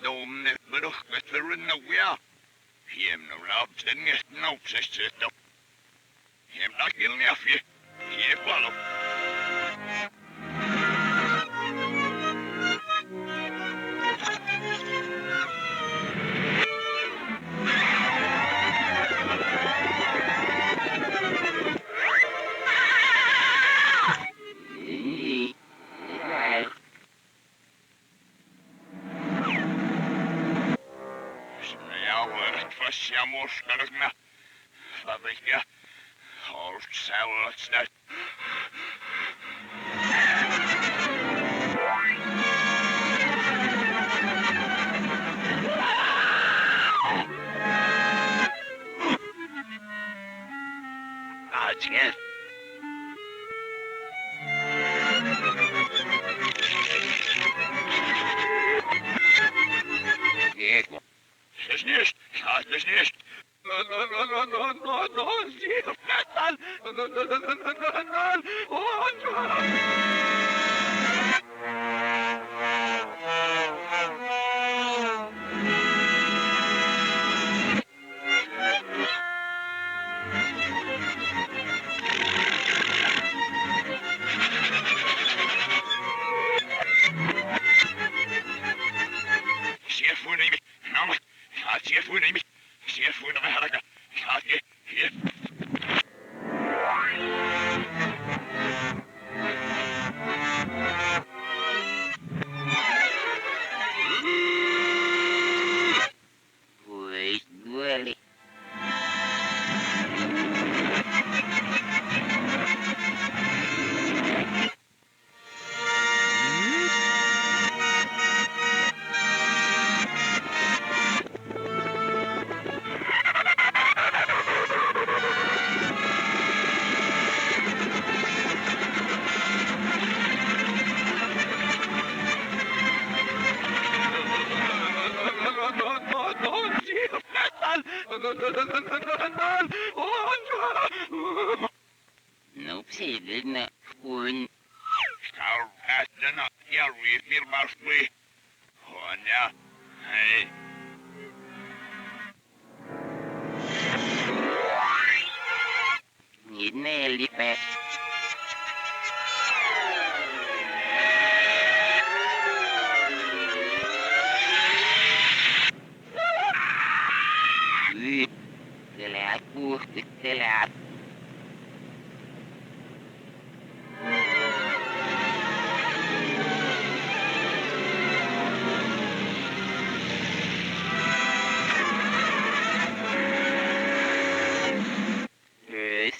Domne beruchteren nou ja. Hiem nou rapt en niet nou zit op. Hiem dat wil niet af je. Hier kwal op. Ja, moskarna. Fabrika. Holst sauerstad. Atjes. Das nicht. Das nicht. Sehr vornehmlich. Sehr vornehmlich. Sehr vornehmlich. Hier. Duele. No pseudna un. Star atna ja rifir marsli. Honya. Hey. Nidne elipet. تلعب وقتك تلعب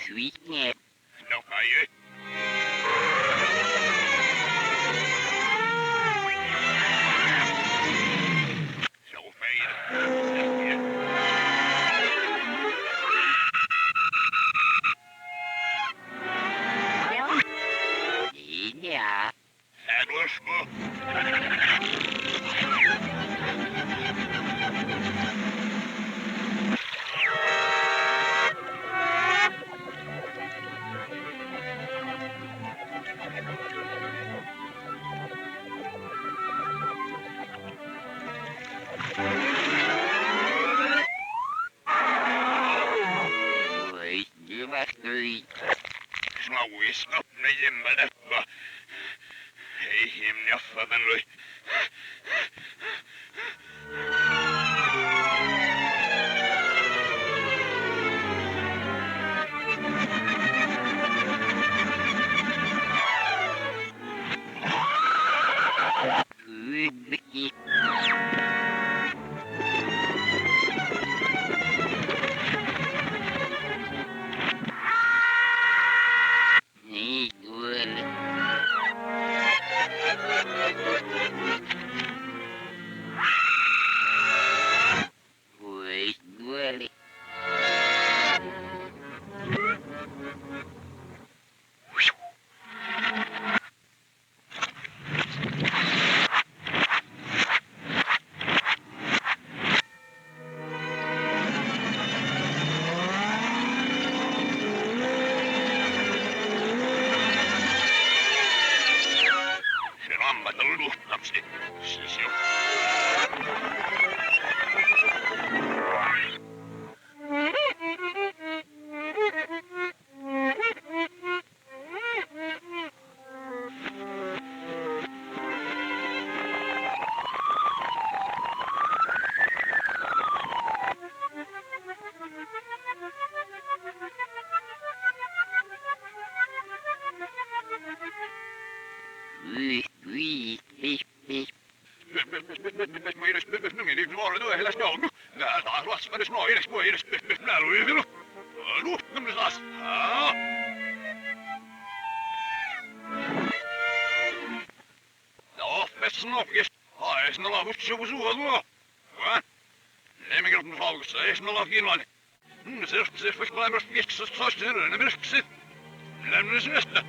sweetness. No, are you? So fade. Yeah. Sadler's book. Snau is op met je middag. Hey, hem niet van lui. Nee, doe vuoro työhillä joulu. Nää taas lasvedis noin, nää luivilla. Luhtaminen taas. No, snopjes. Haes no lavus suuhua. Vad? Nej men gruppen slag så är snälla finland. Se för klämmer fisk så står det med fisk. Lämna det nästa.